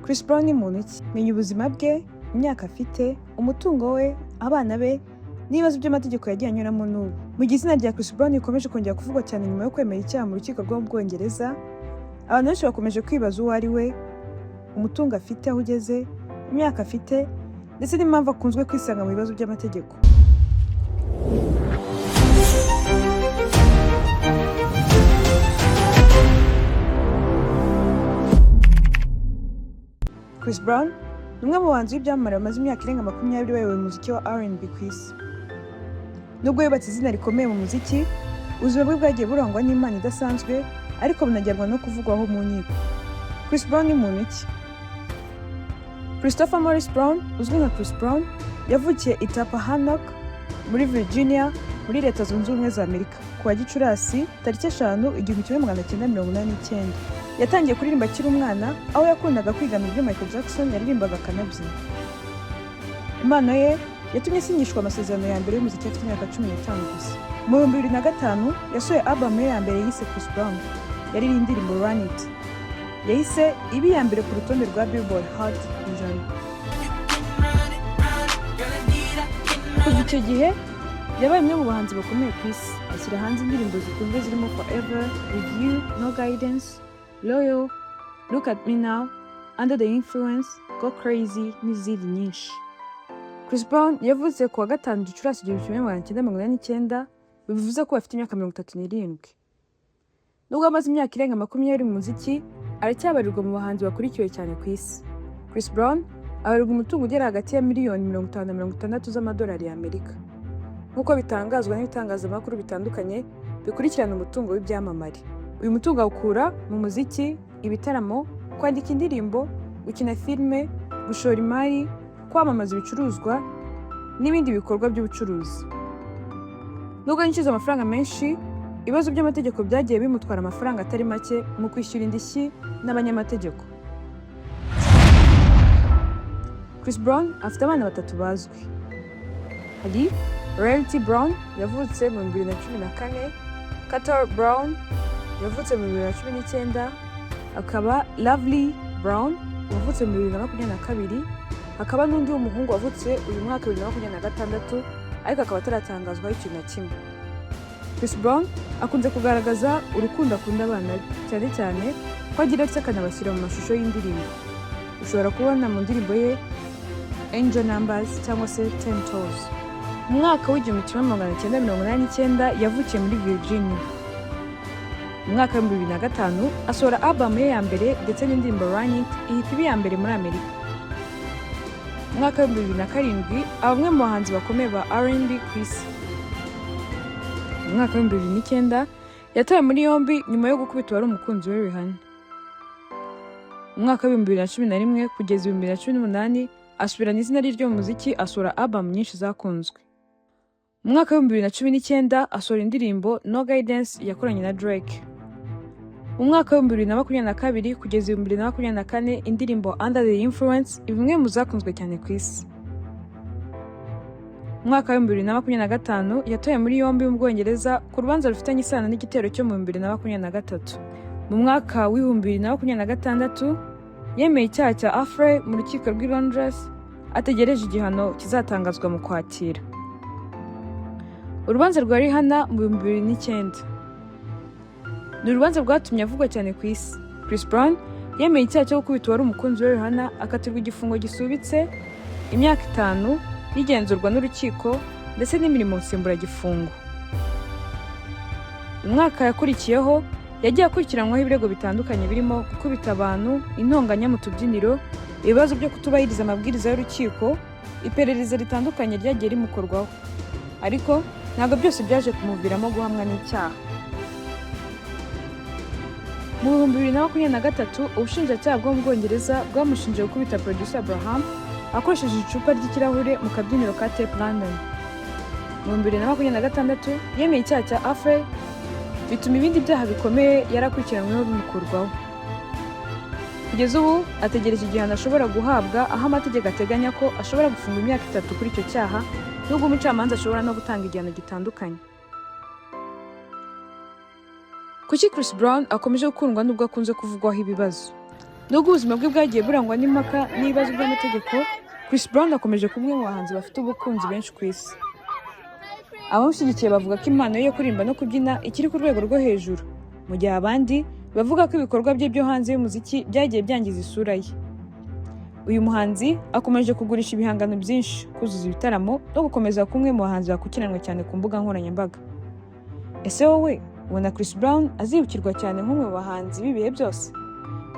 Chris Brown ni muntu ki? Menya ubuzima bwe, imyaka afite, umutungo we, abana be, n'ibibazo by'amategeko yagiye anyuramo n'ubu. Mu gihe izina rya Chris Brown rikomeje kongera kuvugwa cyane nyuma yo kwemera icyaha mu rukiko rwo mu Bwongereza, abantu benshi bakomeje kwibaza uwo ari we, umutungo afite aho ugeze, imyaka afite, ndetse n'impamvu akunzwe kwisanga mu bibazo by'amategeko. Chris Brown ni umwe mu bahanzi b'ibyamamare bamaze imyaka irenga 20 bayoboye umuziki wa R&B ku isi. Nubwo yubatse izina rikomeye mu muziki, ubuzima bwe bwagiye burangwa n'Imana idasanzwe, ariko bunajyanwa no kuvugwaho mu nkiko. Chris Brown ni muntu ki? Christopher Morris Brown, uzwi nka Chris Brown, yavukiye i Tappahannock muri Virginia, muri Leta Zunze Ubumwe za Amerika kuwa Gicurasi tariki 5, 1989. Yatangiye kuririmba akiri umwana, aho yakundaga kwigana ibyo Michael Jackson yaririmbaga akanabyina. Impano ye yatumye asinyishwa amasezerano ya mbere y'umuziki afite imyaka 15 gusa. Mu 2005 yasohoye album ye ya mbere yise Chris Brown, yari indirimbo Run It. Yahise iba iya mbere ku rutonde rwa Billboard Hot 100. Kuva icyo gihe yabaye umwe mu bahanzi bakomeye ku isi, ashyira hanze indirimbo zikunzwe zirimo Forever, With You, No Guidance, Loyal, Look at Me Now, Under the Influence, Go Crazy n'izindi nyinshi. Chris Brown yavutse kuwa 5 Gicurasi 1989, bivuze ko afite imyaka 37. Nubwo amaze imyaka irenga 20 mu muziki, aracyabarirwa mu bahanzi bakurikiwe cyane ku isi. Chris Brown abarirwa umutungo ugera hagati ya miliyoni 50 na 60 z'amadolari y'Amerika. Nk'uko bitangazwa n'ibitangazamakuru bitandukanye bikurikirana umutungo w'ibyamamare. Uyu mutungo awukura mu muziki, ibitaramo, kwandika indirimbo, gukina filime, gushora imari, kwamamaza ibicuruzwa n'ibindi bikorwa by'ubucuruzi. Nubwo yinjiza amafaranga menshi, ibibazo by'amategeko byagiye bimutwara amafaranga atari make mu kwishyura indishyi n'abanyamategeko. Chris Brown afite abana 3 bazwi. Hari Rarity Brown yavutse mu 2014, Carter Brown yavutse mu 2019, akaba Lovely Brown wavutse mu 2022, hakaba n'undi w'umuhungu wavutse uyu mwaka 2026, ariko akaba ataratangazwaho ikintu na kimwe. Chris Brown akunze kugaragaza urukundo akunda abana be, cyane cyane ko agira ati akanabashyira mu mashusho y'indirimbo. Ushobora kubona mu ndirimbo ye Angel Numbers cyangwa se 10 Toes. Mu mwaka w'1989 yavukiye muri Virginia. Mu mwaka wa 2005 asohora album ye ya mbere ndetse n'indirimbo Run It ihita iba iya mbere muri Amerika. Mu mwaka wa 2007 aba umwe mu bahanzi bakomeye ba R&B ku isi. Mu mwaka wa 2009 yatawe muri yombi nyuma yo gukubitwa ari umukunzi we Rihanna. Mu mwaka wa 2011 kugeza 2018 asubirana izina ryo mu muziki, asohora album nyinshi zakunzwe. Mu mwaka wa 2019 asohora indirimbo No Guidance yakoranye na Drake. Mu mwaka wa 2022 kugeza 2024 indirimbo Under the Influence imwe mu zakunzwe cyane ku isi. Mu mwaka wa 2025 yatawe muri yombi mu Bwongereza ku rubanza rufitanye isano n'igitero cyo mu 2023. Mu mwaka wa 2026 yemeye icyaha cya Affray mu rukiko rw'i Londres, ategereje igihano kizatangazwa mu Kwakira. Urubanza rwa Rihanna mu 2009 ni urubanza rwatumye avugwa cyane ku isi. Chris Brown yemeye icyaha cyo gukubitwa ari umukunzi we Rihanna, akatirwa igifungo gisubitse imyaka 5 y'igenzurwa n'urukiko ndetse n'imirimo nsimburagifungo. Mu mwaka yakurikiyeho yagiye akurikiranwaho ibirego bitandukanye birimo gukubita abantu, intonganya mu tubyiniro, ibibazo byo kutubahiriza amabwiriza y'urukiko, iperereza ritandukanye ryagiye rimukorwaho. Ariko ntabwo byose byaje kumuviramo guhamwa n'icyaha. Mu 2023 ubushinjacyaha bwo mu Bwongereza bwamushinje gukubita producer Abraham akoresheje icupa ry'ikirahure mu kabyiniro ka Tape London. Mu 2026 yemeye icyaha cya Affray, bituma ibindi byaha bikomeye yarakurikiranyweho bimukurwaho. Kugeza ubu ategereje igihano ashobora guhabwa, aho amategeko ateganya ko ashobora gufunga imyaka 3 kuri icyo cyaha, nubwo umucamanza ashobora no gutanga igihano gitandukanye. Kuki Chris Brown akomeje gukundwa nubwo akunze kuvugwaho ibibazo? Nubwo ubuzima bwe bwagiye burangwa n'impaka n'ibibazo by'amategeko, Chris Brown akomeje kuba umwe mu bahanzi bafite ubukunzi benshi ku isi. Abamushyigikiye bavuga ko impano ye yo kuririmba no kubyina ikiri ku rwego rwo hejuru, mu gihe abandi bavuga ko ibikorwa bye byo hanze y'umuziki byagiye byangiza isura ye. Uyu muhanzi akomeje kugurisha ibihangano byinshi, kuzuza ibitaramo no gukomeza kuba umwe mu bahanzi bakurikiranwa cyane ku mbuga nkoranyambaga. Ese wowe ubona Chris Brown azibukirwa cyane nk'umwe mu bahanzi b'ibihe byose,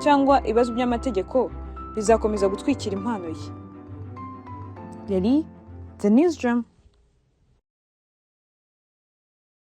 cyangwa ibibazo by'amategeko bizakomeza gutwikira impano ye? Yari The Newsdrum.